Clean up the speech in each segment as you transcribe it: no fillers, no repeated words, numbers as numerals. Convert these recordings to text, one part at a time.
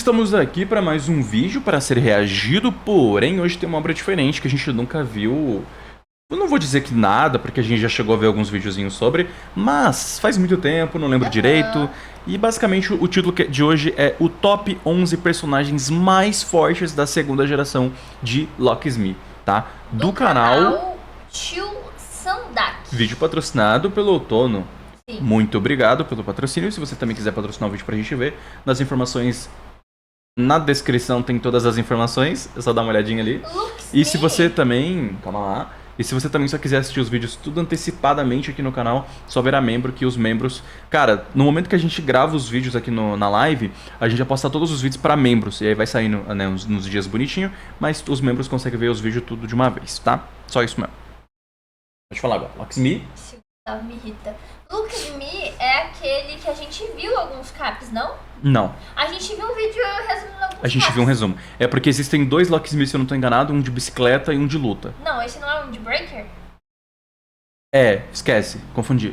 estamos aqui para mais um vídeo para ser reagido, porém hoje tem uma obra diferente que a gente nunca viu. Eu não vou dizer que nada, porque a gente já chegou a ver alguns videozinhos sobre, mas faz muito tempo, não lembro direito. E basicamente o título de hoje é o Top 11 personagens mais fortes da segunda geração de Locksmith, tá? Do canal Tio Sandak. Vídeo patrocinado pelo Outono. Sim. Muito obrigado pelo patrocínio. Se você também quiser patrocinar o vídeo pra gente ver, nas informações, na descrição tem todas as informações, é só dar uma olhadinha ali. E se você também, calma lá, e se você também só quiser assistir os vídeos tudo antecipadamente aqui no canal, só virar membro, que os membros... Cara, no momento que a gente grava os vídeos aqui na live, a gente já posta todos os vídeos pra membros, e aí vai saindo, né, nos dias bonitinho, mas os membros conseguem ver os vídeos tudo de uma vez, tá? Só isso mesmo. Pode falar agora, Locksmith. Me irrita. Locksmith é aquele que a gente viu alguns caps, não? Não. A gente viu um vídeo resumindo alguns A gente caps. viu um resumo. É porque existem dois Locksmith, se eu não tô enganado, um de bicicleta e um de luta. Não, esse não é um de Breaker? É, esquece, confundi.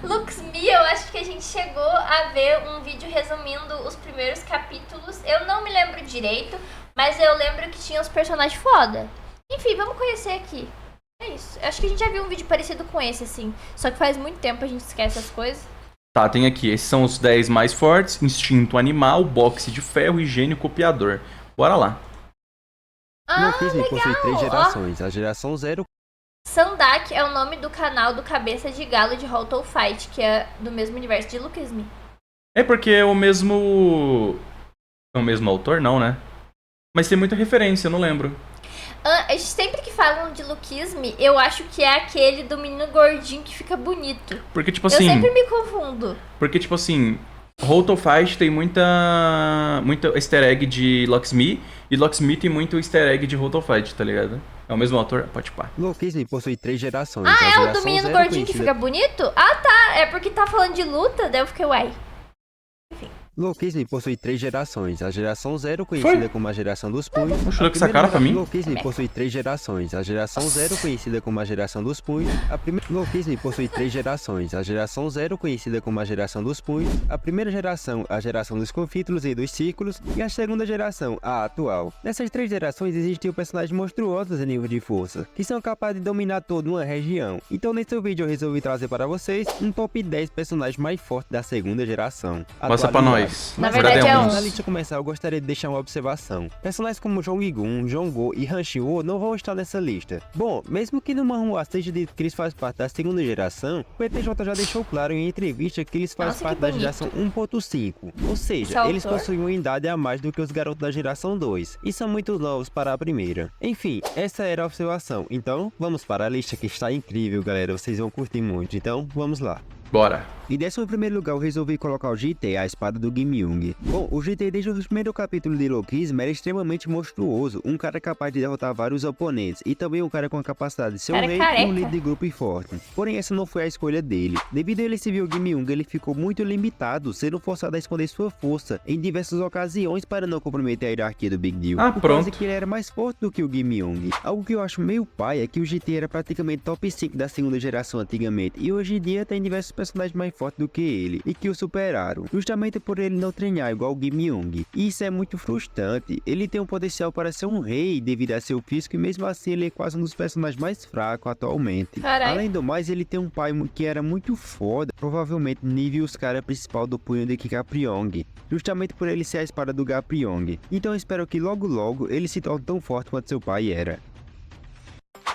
Locksmith, eu acho que a gente chegou a ver um vídeo resumindo os primeiros capítulos. Eu não me lembro direito, mas eu lembro que tinha os personagens foda. Enfim, vamos conhecer aqui. É isso. Eu acho que a gente já viu um vídeo parecido com esse, assim. Só que faz muito tempo a gente esquece as coisas. Tá, tem aqui. Esses são os 10 mais fortes: instinto animal, boxe de ferro e gênio copiador. Bora lá. Locksmith possui 3 gerações. A geração 0... Sandak é o nome do canal do Cabeça de Galo de Hollow Fight, que é do mesmo universo de Locksmith. É porque é o mesmo... É o mesmo autor? Não, né? Mas tem muita referência, eu não lembro. Sempre que falam de Locksmith, eu acho que é aquele do menino gordinho que fica bonito. Porque, tipo assim... Eu sempre me confundo. Porque, tipo assim... Hollow Fight tem muita easter egg de Locksmith, e Locksmith tem muito easter egg de Hollow Fight, tá ligado? É o mesmo autor? Pode pá. Locksmith possui 3 gerações. Ah, A é o do geração menino 0 gordinho que conhecida- fica bonito? Ah, tá. É porque tá falando de luta, daí eu fiquei, uai. Locksmith possui 3 gerações. A geração 0, conhecida como a geração dos punhos. Mostrou com essa cara pra mim? Locksmith possui 3 gerações. A geração 0, conhecida como a geração dos punhos. Locksmith possui 3 gerações. A geração 0, conhecida como a geração dos punhos. A primeira geração, a geração dos confítulos e dos círculos. E a segunda geração, a atual. Nessas 3 gerações existiam personagens monstruosos em nível de força, que são capazes de dominar toda uma região. Então nesse vídeo eu resolvi trazer para vocês um top 10 personagens mais fortes da segunda geração. Mostra pra nós. Na verdade é Antes da um. lista começar, eu gostaria de deixar uma observação. Personagens como Jong-gun, Jong-go e Han-Chiwo não vão estar nessa lista. Bom, mesmo que no manhwa seja dito que eles fazem parte da segunda geração, o PTJ já deixou claro em entrevista que eles fazem Nossa, parte que da bonito. geração 1.5. Ou seja, Esse eles autor. possuem uma idade a mais do que os garotos da geração 2, e são muito novos para a primeira. Enfim, essa era a observação. Então, vamos para a lista que está incrível, galera. Vocês vão curtir muito. Então, vamos lá. Bora. Em 11º lugar, eu resolvi colocar o GT, a espada do Gimyung. Bom, o GT desde o primeiro capítulo de Locksmith era extremamente monstruoso, um cara capaz de derrotar vários oponentes, e também um cara com a capacidade de ser um Cara rei e careca. um líder de grupo e forte. Porém, essa não foi a escolha dele. Devido a ele servir o Gimyung, ele ficou muito limitado, sendo forçado a esconder sua força em diversas ocasiões para não comprometer a hierarquia do Big Deal. Ah, Por pronto. causa que ele era mais forte do que o Gimyung. Algo que eu acho meio pai é que o GT era praticamente top 5 da segunda geração antigamente, e hoje em dia tem diversos personagens mais fortes do que ele, e que o superaram, justamente por ele não treinar igual o Gimyung. E isso é muito frustrante. Ele tem um potencial para ser um rei devido a seu físico, e mesmo assim ele é quase um dos personagens mais fracos atualmente. Carai. Além do mais, ele tem um pai que era muito foda, provavelmente nível os cara principal do punho de Gapryong, justamente por ele ser a espada do Gapryong. Então eu espero que logo logo ele se torne tão forte quanto seu pai era.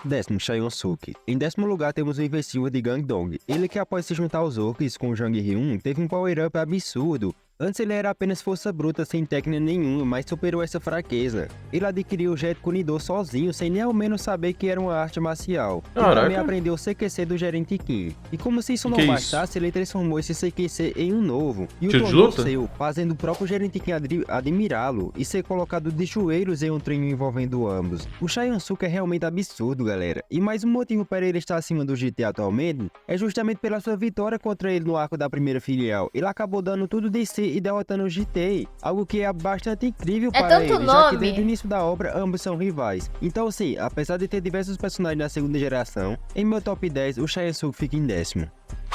10º, Chaeyosuke. Em 10º lugar temos o Invencível de Gangdong. Ele que após se juntar aos orcs com o Jang Hyun, teve um power up absurdo. Antes ele era apenas força bruta sem técnica nenhuma, mas superou essa fraqueza. Ele adquiriu o Jet Kunido sozinho, sem nem ao menos saber que era uma arte marcial. E Caraca. também aprendeu o CQC do Gerente Kim. E como se isso não Que é bastasse, ele transformou esse CQC em um novo. E o Tiro de tornou luta? seu, fazendo o próprio Gerente Kim admirá-lo e ser colocado de joelhos em um treino envolvendo ambos. O Chaeyosuke é realmente absurdo, galera. E mais um motivo para ele estar acima do GT atualmente é justamente pela sua vitória contra ele no arco da primeira filial. Ele acabou dando tudo de si e derrotando o GT, algo que é bastante incrível É para tanto ele, já que nome. desde o início da obra ambos são rivais. Então sim, apesar de ter diversos personagens da segunda geração, em meu top 10 o Chaeyosuke fica em 10º.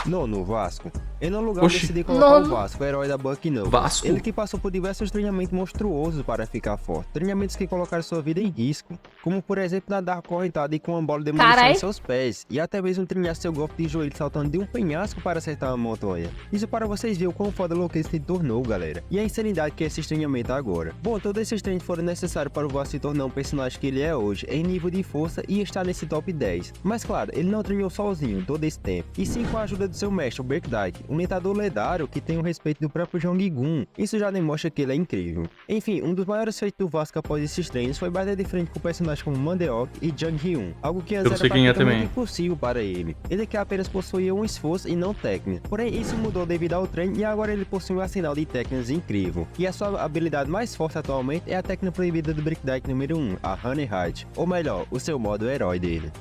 Nono, Vasco. Em nono lugar, eu Oxi. decidi colocar o Nono. Vasco, o herói da Buck Nuggets. Vasco? Ele que passou por diversos treinamentos monstruosos para ficar forte. Treinamentos que colocaram sua vida em risco. Como, por exemplo, nadar correntado e com uma bola de munição Carai. em seus pés. E até mesmo treinar seu golpe de joelho saltando de um penhasco para acertar uma montanha. Isso para vocês verem o quão foda louco ele se tornou, galera. E a insanidade que é esse treinamento agora. Bom, todos esses treinos foram necessários para o Vasco se tornar um personagem que ele é hoje, em nível de força e estar nesse top 10. Mas claro, ele não treinou sozinho todo esse tempo. E sim com a ajuda do seu mestre, o Berkdike, um lutador lendário que tem o respeito do próprio Jong-gun. Isso já demonstra que ele é incrível. Enfim, um dos maiores feitos do Vasco após esses treinos foi bater de frente com personagens como Mandeok e Jang Hyun, algo que antes Eu sei era quem é praticamente também. impossível para ele. Ele que apenas possuía um esforço e não técnica. Porém, isso mudou devido ao treino e agora ele possui um arsenal de técnicas incrível. E a sua habilidade mais forte atualmente é a técnica proibida do Berkdike número 1, a Honey Height, ou melhor, o seu modo herói dele.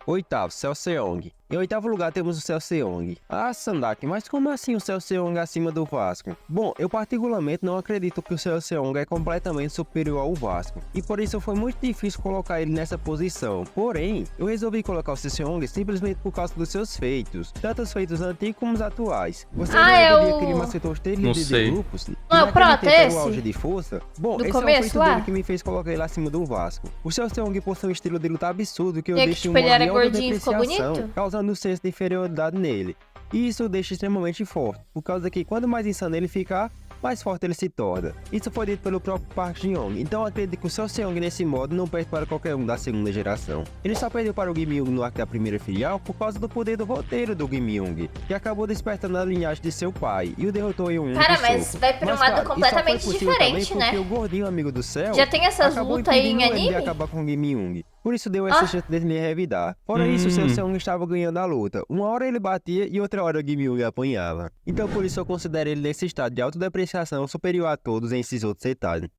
Oitavo, Seo Seong. Em oitavo lugar temos o Seo Seong. Ah, Sandak, mas como assim o Seo Seong acima do Vasco? Bom, eu particularmente não acredito que o Seo Seong é completamente superior ao Vasco, e por isso foi muito difícil colocar ele nessa posição. Porém, eu resolvi colocar o Seo Seong simplesmente por causa dos seus feitos, tanto os feitos antigos como os atuais. Você é sabia o- que ele macetou os três Não líderes sei. de grupos? Não, E é o naquele Prota, tempo era esse? o auge de força? Bom, Do esse começo é o feito lá? dele que me fez colocar ele acima do Vasco. O Seo Seong possui um estilo de luta absurdo que eu E é que, deixo tipo, ele era modo de gordinho e ficou autodepreciação, bonito? causando um senso de inferioridade nele. E isso o deixa extremamente forte, por causa que quanto mais insano ele ficar, mais forte ele se torna. Isso foi dito pelo próprio Park Ji-young, então acredito que o Seo Seong nesse modo não perde para qualquer um da segunda geração. Ele só perdeu para o Kim Young no arco da primeira filial por causa do poder do roteiro do Kim Young, que acabou despertando a linhagem de seu pai e o derrotou em um único Cara, mas soco. vai pra um Mas, lado claro, isso só foi completamente possível diferente, também porque né? o gordinho amigo do céu Já tem essas acabou lutas aí em impedindo ele de anime? acabar com o Kim Young. Por isso deu essa chance dele revidar. Fora isso, o Seo Seong estava ganhando a luta. Uma hora ele batia e outra hora o Kim Young apanhava. Então por isso eu considero ele nesse estado de autodepreciação superior a todos em esses outros detalhes.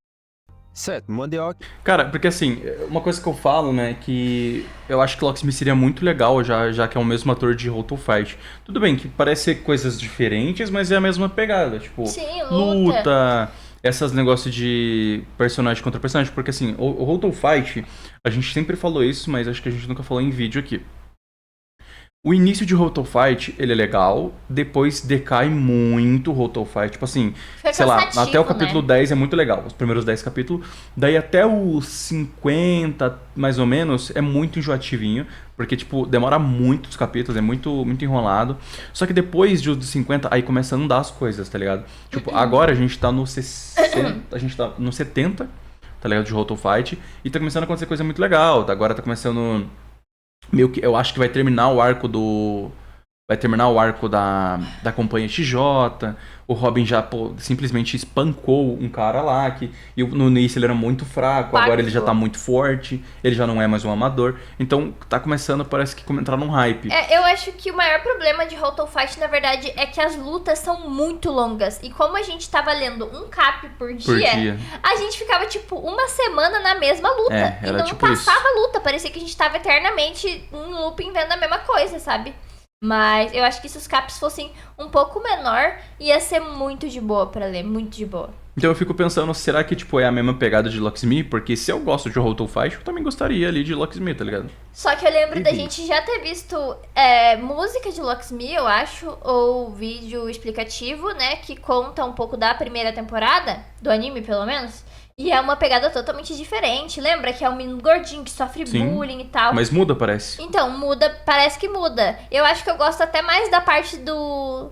Certo, Mandeok. Cara, porque assim, uma coisa que eu falo, né, que eu acho que Locksmith seria muito legal, já que é o mesmo ator de How to Fight. Tudo bem que parece ser coisas diferentes, mas é a mesma pegada, tipo, Sim, luta, essas negócios de personagem contra personagem, porque assim, o How to Fight, a gente sempre falou isso, mas acho que a gente nunca falou em vídeo aqui. O início de How to Fight, ele é legal, depois decai muito o How to Fight, tipo assim, Fica sei lá, cansativo, até o capítulo né? 10 é muito legal, os primeiros 10 capítulos, daí até os 50, mais ou menos, é muito enjoativinho, porque, tipo, demora muitos capítulos, é muito enrolado, só que depois dos 50, aí começa a andar as coisas, tá ligado? Tipo, agora a gente tá no 60, a gente tá no 70, tá ligado, de How to Fight, e tá começando a acontecer coisa muito legal, agora tá começando... Meio que eu acho que vai terminar o arco da Companhia XJ. O Robin já simplesmente espancou um cara lá que no início ele era muito fraco, agora ele já tá muito forte, ele já não é mais um amador. Então tá começando, parece que entrar num hype. Eu acho que o maior problema de How to Fight, na verdade, é que as lutas são muito longas. E como a gente tava lendo um cap por dia, a gente ficava, tipo, uma semana na mesma luta. Era e não tipo passava a luta. Parecia que a gente tava eternamente em looping vendo a mesma coisa, sabe? Mas eu acho que se os caps fossem um pouco menor, ia ser muito de boa pra ler, muito de boa. Então eu fico pensando, será que tipo é a mesma pegada de Locksmith? Porque se eu gosto de How to Fight, eu também gostaria ali de Locksmith, tá ligado? Só que eu lembro da gente já ter visto música de Locksmith, eu acho, ou vídeo explicativo, né, que conta um pouco da primeira temporada, do anime pelo menos. E é uma pegada totalmente diferente. Lembra que é um menino gordinho que sofre bullying e tal. Mas muda, parece. Então, muda, parece que muda. Eu acho que eu gosto até mais da parte do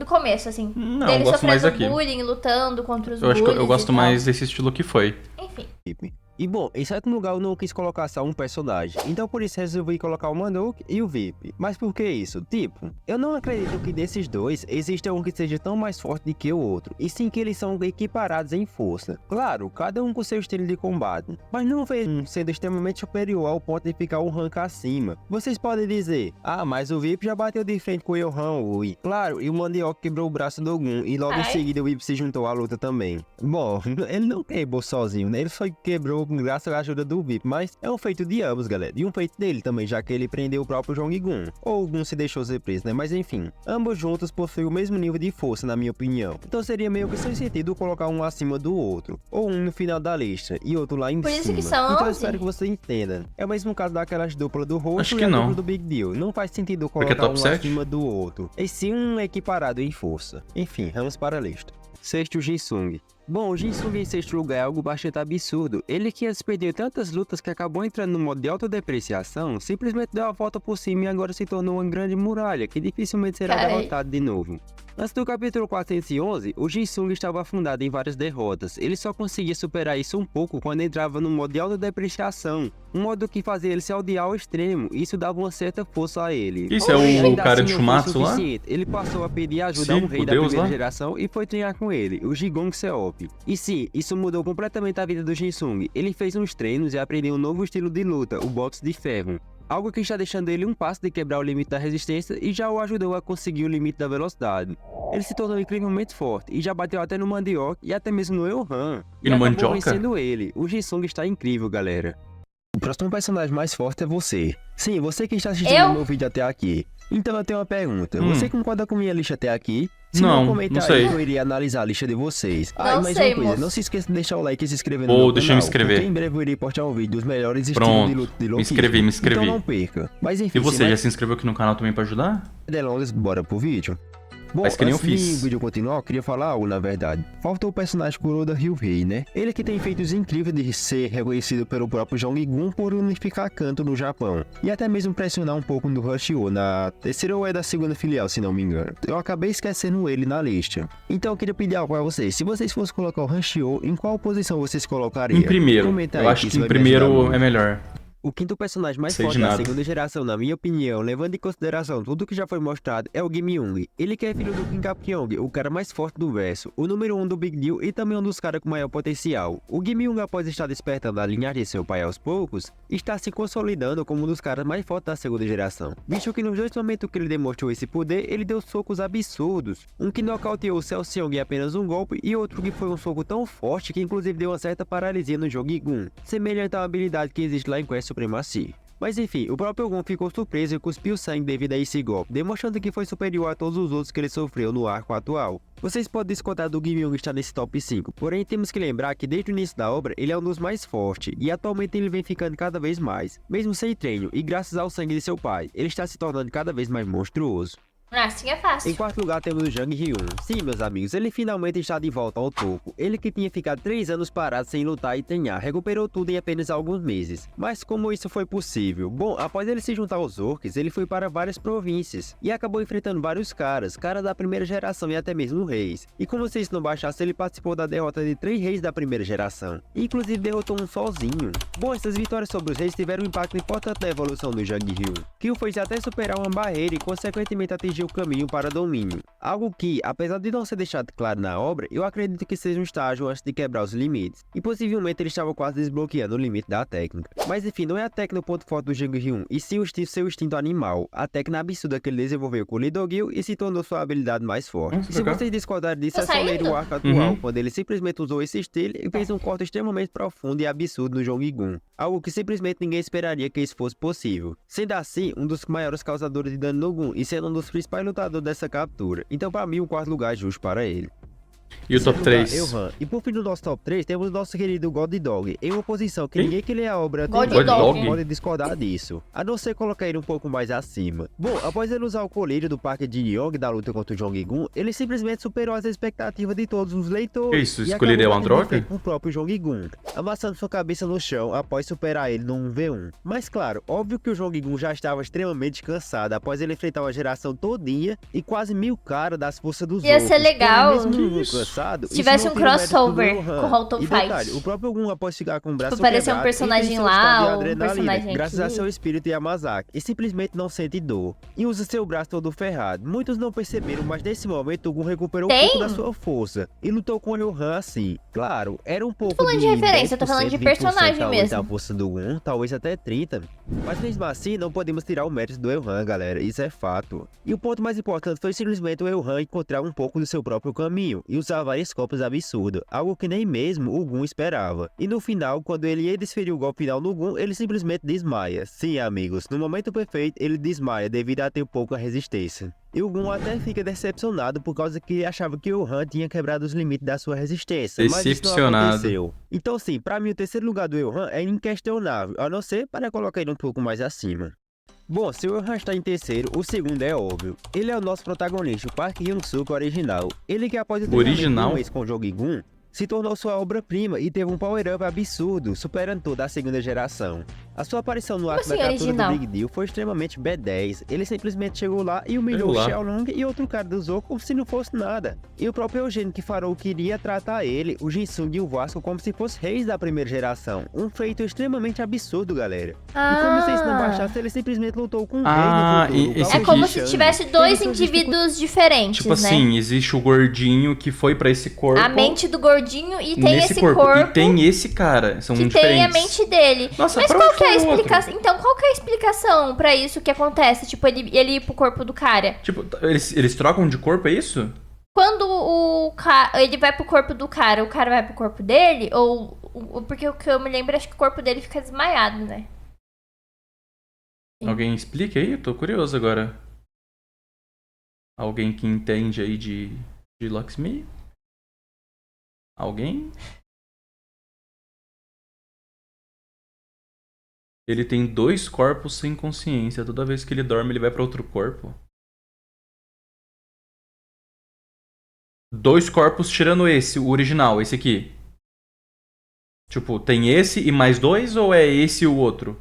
começo, assim. Não, dele eu gosto mais sofrendo daqui. bullying, lutando contra os Eu acho que eu bullies gosto e tal. mais desse estilo que foi. Enfim. E bom, em certo lugar eu não quis colocar só um personagem, então por isso resolvi colocar o Manuk e o VIP. Mas por que isso? Tipo, eu não acredito que desses dois exista um que seja tão mais forte do que o outro, e sim que eles são equiparados em força. Claro, cada um com seu estilo de combate, mas não vejo um sendo extremamente superior ao ponto de ficar um rank acima. Vocês podem dizer, ah, mas o VIP já bateu de frente com o Yohan Ui. Claro, e o Mandeok quebrou o braço do Gun, e logo em seguida o VIP se juntou à luta também. Bom, ele não quebrou sozinho, né? Ele só quebrou pouco graças à ajuda do VIP, mas é um feito de ambos, galera. E um feito dele também, já que ele prendeu o próprio Jong-gun. Ou o Gun se deixou ser preso, né? Mas enfim, ambos juntos possuem o mesmo nível de força, na minha opinião. Então seria meio que sem sentido colocar um acima do outro. Ou um no final da lista e outro lá em Por cima. isso que são Então eu 11. espero que você entenda. É o mesmo caso daquelas duplas do Acho rosto que e a não. dupla do Big Deal. Não faz sentido Porque é colocar top um 7? acima do outro. E sim um equiparado em força. Enfim, vamos para a lista. Sexto, Jin-Sung. Bom, o Jin-Sung em sexto lugar é algo bastante absurdo. Ele que antes perdeu tantas lutas que acabou entrando no modo de autodepreciação, simplesmente deu a volta por cima e agora se tornou uma grande muralha, que dificilmente será Carai. derrotado de novo. Antes do capítulo 411, o Jin-Sung estava afundado em várias derrotas. Ele só conseguia superar isso um pouco quando entrava no modo de autodepreciação, um modo que fazia ele se odiar ao extremo, e isso dava uma certa força a ele. Isso é Porém, o ainda cara assim de não foi Shumatsu lá? suficiente. Ele passou a pedir ajuda Sim, a um rei o da deus primeira lá? geração e foi treinar com ele, o Jigong Seop. E sim, isso mudou completamente a vida do Jin-Sung. Ele fez uns treinos e aprendeu um novo estilo de luta, o boxe de ferro. Algo que está deixando ele um passo de quebrar o limite da resistência e já o ajudou a conseguir o limite da velocidade. Ele se tornou incrivelmente forte e já bateu até no Mandioca e até mesmo no Elhan. E no acabou Mandioca? vencendo ele. O Jin-Sung está incrível, galera. O próximo personagem mais forte é você. Sim, você que está assistindo Eu? o meu vídeo até aqui. Então eu tenho uma pergunta. Você concorda com minha lista até aqui? Se Não, comenta não aí sei. que eu iria analisar a lista de vocês. Não E mais sei, uma coisa, moço. não se esqueça de deixar o like e se inscrever no Ou meu deixa eu canal, me inscrever. porque em breve eu irei postar um vídeo dos melhores estilos Pronto, de luta de me Loki. inscrevi. Então não perca. Mas enfim, E você, sem já mais se inscreveu aqui no canal também pra ajudar? delongas, bora pro vídeo. Bom, Faz que nem eu antes de fiz. o vídeo continuar, eu queria falar algo, na verdade. Faltou o personagem Kuroda Ryuhei, né? Ele que tem feitos incríveis de ser reconhecido pelo próprio Jong-gun por unificar canto no Japão. E até mesmo pressionar um pouco no Rush-Oh, na terceira ou é da segunda filial, se não me engano. Eu acabei esquecendo ele na lista. Então eu queria pedir algo pra vocês. Se vocês fossem colocar o Rush-Oh, em qual posição vocês colocariam? Em primeiro. Comenta aí Eu acho isso que em vai me ajudar primeiro muito. é melhor. O quinto personagem mais Sei de forte da nada. segunda geração, na minha opinião, levando em consideração tudo que já foi mostrado, é o Gimyung. Ele que é filho do Kim Kapyong, o cara mais forte do verso, o número 1 do Big Deal e também um dos caras com maior potencial. O Gimyung, após estar despertando a linhagem de seu pai aos poucos, está se consolidando como um dos caras mais fortes da segunda geração. Visto que nos dois momentos que ele demonstrou esse poder, ele deu socos absurdos. Um que nocauteou o Cell Seong em apenas um golpe e outro que foi um soco tão forte que inclusive deu uma certa paralisia no Jong-gun, semelhante à habilidade que existe lá em Quest Supremacy. Mas enfim, o próprio Gon ficou surpreso e cuspiu sangue devido a esse golpe, demonstrando que foi superior a todos os outros que ele sofreu no arco atual. Vocês podem descontar do Gimyung estar nesse top 5, porém temos que lembrar que desde o início da obra ele é um dos mais fortes, e atualmente ele vem ficando cada vez mais. Mesmo sem treino e graças ao sangue de seu pai, ele está se tornando cada vez mais monstruoso. Assim é fácil. Em quarto lugar temos o Jang Hyun. Sim, meus amigos, ele finalmente está de volta ao topo. Ele que tinha ficado 3 anos parado sem lutar e treinar, recuperou tudo em apenas alguns meses. Mas como isso foi possível? Bom, após ele se juntar aos orcs, ele foi para várias províncias e acabou enfrentando vários caras da primeira geração e até mesmo reis. E como se isso não bastasse, ele participou da derrota de 3 reis da primeira geração. E inclusive derrotou um sozinho. Bom, essas vitórias sobre os reis tiveram um impacto importante na evolução do Jang Hyun, que o fez até superar uma barreira e consequentemente atingir o caminho para domínio. Algo que, apesar de não ser deixado claro na obra, eu acredito que seja um estágio antes de quebrar os limites. E possivelmente ele estava quase desbloqueando o limite da técnica. Mas enfim, não é a técnica o ponto forte do Jang Hyun, e sim seu instinto animal. A técnica absurda que ele desenvolveu com o Lidogil e se tornou sua habilidade mais forte. Se vocês discordarem disso, é só ler o arco atual, quando ele simplesmente usou esse estilo e fez um corte extremamente profundo e absurdo no Jong-gun. Algo que simplesmente ninguém esperaria que isso fosse possível. Sendo assim, um dos maiores causadores de dano no Gun e sendo um dos principais lutadores dessa captura. Então, para mim, o quarto lugar é justo para ele. E o top 3? Elhan. E por fim do nosso top 3, temos o nosso querido God Dog, em uma posição que Quem? ninguém que lê a obra God anterior Dog. pode discordar disso, a não ser colocar ele um pouco mais acima. Bom, após ele usar o colírio do Parque de Yong da luta contra o Jong-gun, ele simplesmente superou as expectativas de todos os leitores. Que isso, e escolher acabou é uma batendo de droga? frente com o próprio Jong-gun, amassando sua cabeça no chão após superar ele num 1v1. Mas claro, óbvio que o Jong-gun já estava extremamente cansado após ele enfrentar uma geração todinha e quase 1000 caras das forças dos Ia ser outros. legal Porém, mesmo cansado, se tivesse isso um não tira o mérito do crossover Elhan. com o Hollow E Fight. detalhe, o próprio Gun após ficar com o braço Tipo, parecer um quebrado, personagem ele tem seu lá, estado de um adrenalina, personagem graças aqui. a seu espírito Yamazaki, e simplesmente não sente dor. E usa seu braço todo ferrado. Muitos não perceberam, mas nesse momento o Gun recuperou um Tem? pouco da sua força e lutou com o Elhan assim. Claro, era um pouco falando de referência, eu tô falando de 10%, personagem 20% talvez mesmo. da força do Gun, talvez até 30%. Mas mesmo assim, não podemos tirar o mérito do Elhan, galera, isso é fato. E o ponto mais importante foi simplesmente o Elhan encontrar um pouco do seu próprio caminho e usar soltar vários golpes absurdos, algo que nem mesmo o Gun esperava. E no final, quando ele ia desferir o golpe final no Gun, ele simplesmente desmaia. Sim, amigos, no momento perfeito ele desmaia devido a ter pouca resistência. E o Gun até fica decepcionado por causa que ele achava que o Han tinha quebrado os limites da sua resistência, mas isso não aconteceu. Então sim, pra mim o terceiro lugar do Elhan é inquestionável, a não ser para colocar ele um pouco mais acima. Bom, se o Elhan está em terceiro, o segundo é óbvio. Ele é o nosso protagonista, o Park Hyung-suk original. Ele que após o treinamento com o Jong-gun, se tornou sua obra-prima e teve um power-up absurdo, superando toda a segunda geração. A sua aparição no arco da captura do Big Deal foi extremamente B10. Ele simplesmente chegou lá e humilhou o Xiaolong e outro cara do Zou como se não fosse nada. E o próprio Eugênio que Farou queria tratar ele, o Jinsung e o Vasco como se fossem reis da primeira geração. Um feito extremamente absurdo, galera. E como se isso não bastasse, ele simplesmente lutou com um rei no futuro. É como se tivesse dois indivíduos diferentes, tipo assim, existe o gordinho que foi pra esse corpo. A mente do gordinho e tem esse corpo. E tem esse cara, são que diferentes. Tem a mente dele. Nossa, mas qual que é a explicação? Então, qual que é a explicação pra isso que acontece? Tipo, ele ir pro corpo do cara? Tipo, eles trocam de corpo, é isso? Quando ele vai pro corpo do cara, o cara vai pro corpo dele? Ou... Porque o que eu me lembro, acho que o corpo dele fica desmaiado, né? Sim. Alguém explica aí? Eu tô curioso agora. Alguém que entende aí de Luxme? Alguém? Ele tem 2 corpos sem consciência. Toda vez que ele dorme, ele vai pra outro corpo. 2 corpos tirando esse, o original, esse aqui. Tipo, tem esse e mais 2 ou é esse e o outro?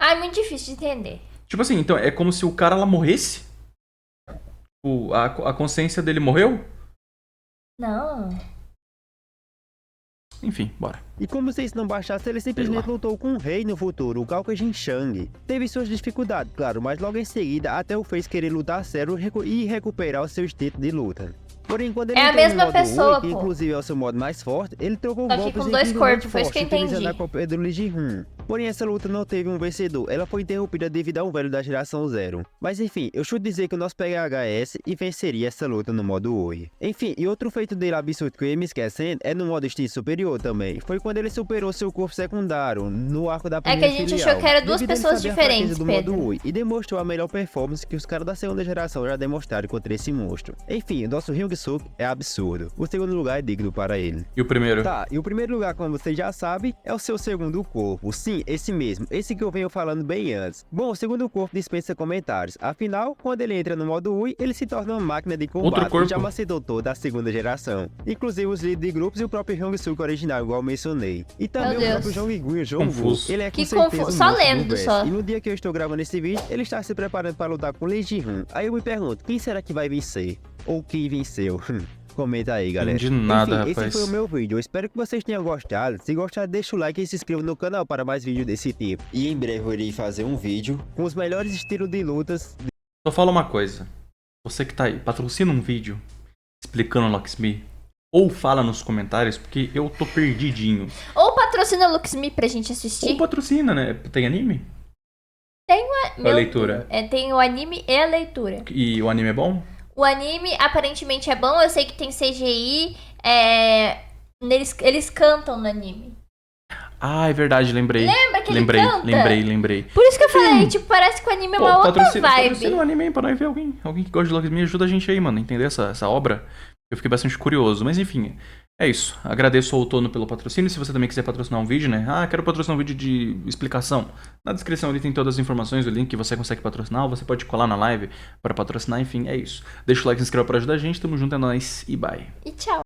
Ah, é muito difícil de entender. Tipo assim, então é como se o cara lá morresse? A consciência dele morreu? Não. Enfim, bora. E como se isso não bastasse, ele simplesmente lutou com um rei no futuro, o Gao Jinshang. Teve suas dificuldades, claro, mas logo em seguida até o fez querer lutar a sério e recuperar o seu instinto de luta. Porém, quando ele é a mesma pessoa, que inclusive é o seu modo mais forte, ele trocou golpes com 2 corpos, foi isso que eu entendi. A cópia do Lee Ji-hun. Porém, essa luta não teve um vencedor, ela foi interrompida devido a um velho da geração 0. Mas enfim, eu chuto dizer que o nosso PHS e venceria essa luta no modo Oi. Enfim, e outro feito dele absurdo que eu ia me esquecendo é no modo instinto superior também. Foi quando ele superou seu corpo secundário, no arco da primeira filial. É que a gente achou que era 2 pessoas diferentes, do Pedro. modo Oi, e demonstrou a melhor performance que os caras da segunda geração já demonstraram contra esse monstro. Enfim, o nosso Hyung-suk é absurdo. O segundo lugar é digno para ele. E o primeiro? Tá, e o primeiro lugar, como você já sabe, é o seu segundo corpo. Sim, esse mesmo. Esse que eu venho falando bem antes. Bom, o segundo corpo dispensa comentários. Afinal, quando ele entra no modo Ui, ele se torna uma máquina de combate e já macetou toda a segunda geração. Inclusive os líderes de grupos e o próprio Hyung-suk original, igual eu mencionei. E também o próprio Jong-gun e o Jong-gu. Ele é com certeza só lendo, só. E no dia que eu estou gravando esse vídeo, ele está se preparando para lutar com Lee Ji-hun. Aí eu me pergunto, quem será que vai vencer? Ou quem venceu? Comenta aí, galera. Não entendi nada, enfim, rapaz. Esse foi o meu vídeo. Eu espero que vocês tenham gostado. Se gostaram, deixa o like e se inscreva no canal para mais vídeos desse tipo. E em breve eu irei fazer um vídeo com os melhores estilos de lutas. Só fala uma coisa. Você que tá aí, patrocina um vídeo explicando Luxme. Ou fala nos comentários, porque eu tô perdidinho. Ou patrocina Luxme pra gente assistir. Ou patrocina, né? Tem anime? Tem a leitura. Tem o anime e a leitura. E o anime é bom? O anime aparentemente é bom, eu sei que tem CGI, eles cantam no anime. Ah, é verdade, lembrei. Lembra que ele canta? Lembrei. Por isso que eu falei, tipo, parece que o anime é uma outra vibe. Patrocina o anime aí pra nós ver alguém que gosta de Luxme, ajuda a gente aí, mano, entender essa obra. Eu fiquei bastante curioso, mas enfim, é isso. Agradeço ao Outono pelo patrocínio. Se você também quiser patrocinar um vídeo, né? Quero patrocinar um vídeo de explicação. Na descrição ali tem todas as informações, o link que você consegue patrocinar, ou você pode colar na live para patrocinar, enfim, é isso. Deixa o like e se inscreva para ajudar a gente, tamo junto, é nóis e bye. E tchau.